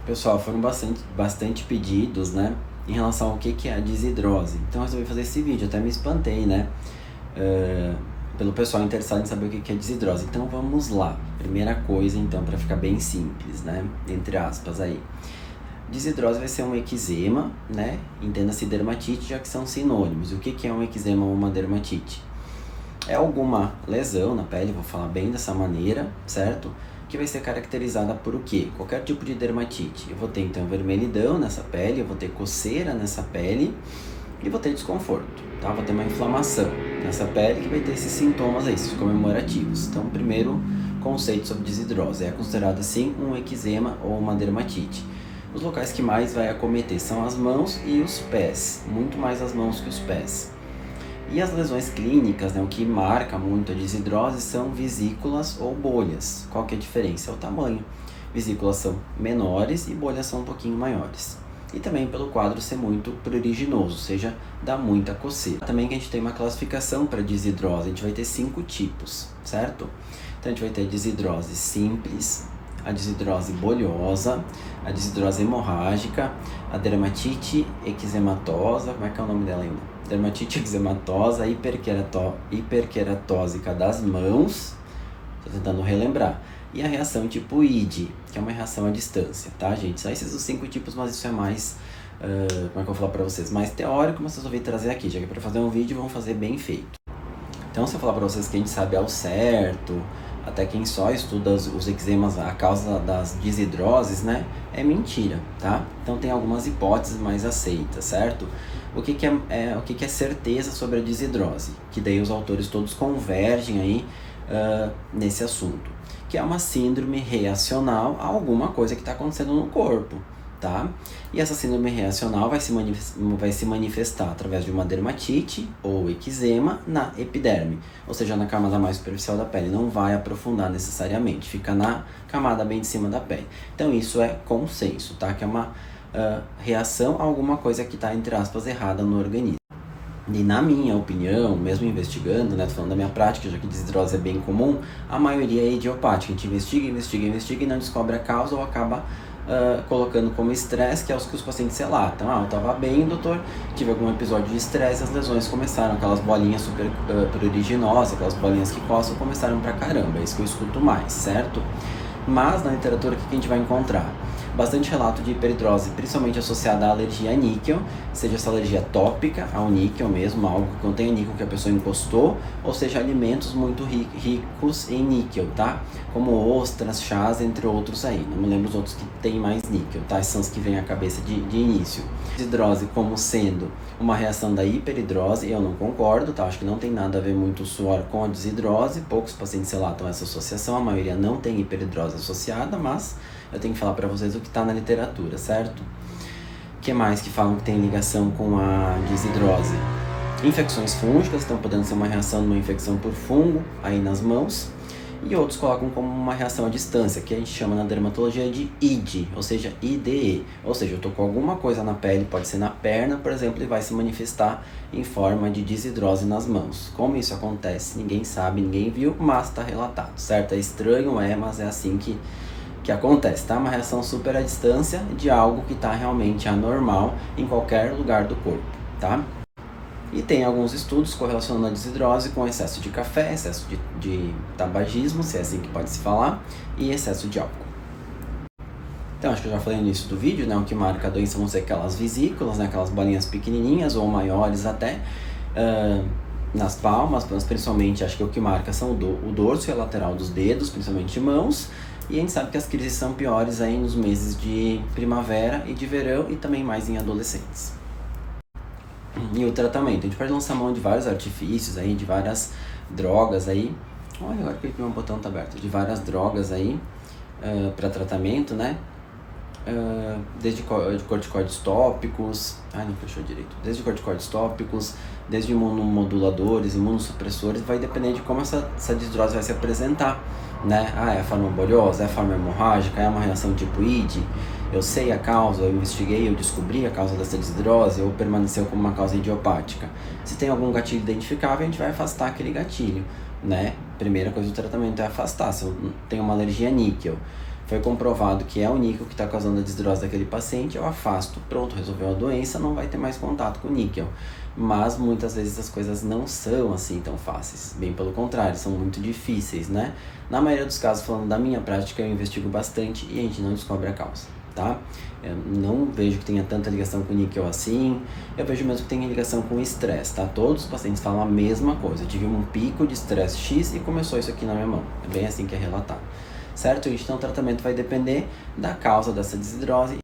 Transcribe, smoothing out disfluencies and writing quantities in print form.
Pessoal, foram bastante pedidos, né, em relação ao que é a desidrose. Então eu resolvi fazer esse vídeo, até me espantei, né, pelo pessoal interessado em saber o que é desidrose. Então vamos lá. Primeira coisa, então, para ficar bem simples, né, entre aspas aí. Desidrose vai ser um eczema, né, entenda-se dermatite, já que são sinônimos. E o que é um eczema ou uma dermatite? É alguma lesão na pele, vou falar bem dessa maneira, certo? Que vai ser caracterizada por o quê? Qualquer tipo de dermatite. Eu vou ter então vermelhidão nessa pele, eu vou ter coceira nessa pele e vou ter desconforto, tá? Vou ter uma inflamação nessa pele que vai ter esses sintomas aí, esses comemorativos. Então, o primeiro conceito sobre desidrose é considerado assim um eczema ou uma dermatite. Os locais que mais vai acometer são as mãos e os pés, muito mais as mãos que os pés. E as lesões clínicas, né, o que marca muito a desidrose são vesículas ou bolhas. Qual que é a diferença? É o tamanho. Vesículas são menores e bolhas são um pouquinho maiores. E também pelo quadro ser muito pruriginoso, ou seja, dá muita coceira. Também que a gente tem uma classificação para desidrose, a gente vai ter 5 tipos, certo? Então a gente vai ter a desidrose simples, a desidrose bolhosa, a desidrose hemorrágica, a dermatite eczematosa, como é que é o nome dela ainda? Dermatite eczematosa, hiperqueratósica das mãos, estou tentando relembrar, e a reação tipo ID, que é uma reação à distância, tá, gente? São esses os 5 tipos, mas isso é mais, como é que eu vou falar para vocês? Mais teórico, mas eu resolvi trazer aqui, já que é para fazer um vídeo, vamos fazer bem feito. Então, se eu falar para vocês que a gente sabe ao certo, até quem só estuda os eczemas, a causa das desidroses, né, é mentira, tá? Então tem algumas hipóteses mais aceitas, certo? O que é certeza sobre a desidrose? Que daí os autores todos convergem aí nesse assunto, que é uma síndrome reacional a alguma coisa que está acontecendo no corpo, tá? E essa síndrome reacional vai se manifestar através de uma dermatite ou eczema na epiderme, ou seja, na camada mais superficial da pele, não vai aprofundar necessariamente, fica na camada bem de cima da pele. Então isso é consenso, tá? Que é uma reação a alguma coisa que está, entre aspas, errada no organismo. E na minha opinião, mesmo investigando, né, tô falando da minha prática, já que desidrose é bem comum, a maioria é idiopática. A gente investiga e não descobre a causa ou acaba colocando como estresse, que é os que os pacientes relatam. Eu tava bem, doutor, tive algum episódio de estresse, as lesões começaram, aquelas bolinhas super pruriginosas, aquelas bolinhas que coçam, começaram pra caramba, é isso que eu escuto mais, certo? Mas na literatura, o que a gente vai encontrar? Bastante relato de hiperidrose, principalmente associada à alergia a níquel, seja essa alergia tópica ao níquel mesmo, algo que contenha níquel que a pessoa encostou, ou seja, alimentos muito ricos em níquel, tá? Como ostras, chás, entre outros aí. Não me lembro os outros que tem mais níquel, tá? Esses são os que vêm à cabeça de início. Desidrose como sendo uma reação da hiperidrose, eu não concordo, tá? Acho que não tem nada a ver muito o suor com a desidrose, poucos pacientes relatam essa associação, a maioria não tem hiperidrose associada, mas eu tenho que falar para vocês o que está na literatura, certo? O que mais que falam que tem ligação com a desidrose? Infecções fúngicas, estão podendo ser uma reação de uma infecção por fungo aí nas mãos. E outros colocam como uma reação à distância, que a gente chama na dermatologia de IDE, ou seja, IDE. Ou seja, eu tô com alguma coisa na pele, pode ser na perna, por exemplo, e vai se manifestar em forma de desidrose nas mãos. Como isso acontece, ninguém sabe, ninguém viu, mas está relatado, certo? É estranho, mas é assim que acontece, tá? Uma reação super à distância de algo que está realmente anormal em qualquer lugar do corpo, tá? E tem alguns estudos correlacionando a desidrose com excesso de café, excesso de tabagismo, se é assim que pode se falar, e excesso de álcool. Então, acho que eu já falei no início do vídeo, né? O que marca a doença vão ser aquelas vesículas, né? Aquelas bolinhas pequenininhas ou maiores até, nas palmas, mas principalmente acho que o que marca são o dorso e a lateral dos dedos, principalmente de mãos. E a gente sabe que as crises são piores aí nos meses de primavera e de verão e também mais em adolescentes. E o tratamento, a gente pode lançar mão de vários artifícios aí, de várias drogas aí. Olha, agora que o meu botão tá aberto. De várias drogas aí para tratamento, né? Desde corticoides tópicos, não fechou direito. Desde corticoides tópicos, desde imunomoduladores, imunossupressores, vai depender de como essa desidrose vai se apresentar, né? É a forma bolhosa, é a forma hemorrágica, é uma reação tipo ID. Eu sei a causa, eu investiguei, eu descobri a causa dessa desidrose, ou permaneceu como uma causa idiopática. Se tem algum gatilho identificável, a gente vai afastar aquele gatilho, né? Primeira coisa do tratamento é afastar. Se eu tenho uma alergia a níquel, foi comprovado que é o níquel que está causando a desidrose daquele paciente, eu afasto, pronto, resolveu a doença, não vai ter mais contato com o níquel. Mas muitas vezes as coisas não são assim tão fáceis, bem pelo contrário, são muito difíceis, né? Na maioria dos casos, falando da minha prática, eu investigo bastante e a gente não descobre a causa, tá? Eu não vejo que tenha tanta ligação com o níquel assim, eu vejo mesmo que tenha ligação com o estresse, tá? Todos os pacientes falam a mesma coisa, eu tive um pico de estresse X e começou isso aqui na minha mão, é bem assim que é relatado, certo? Então o tratamento vai depender da causa dessa desidrose.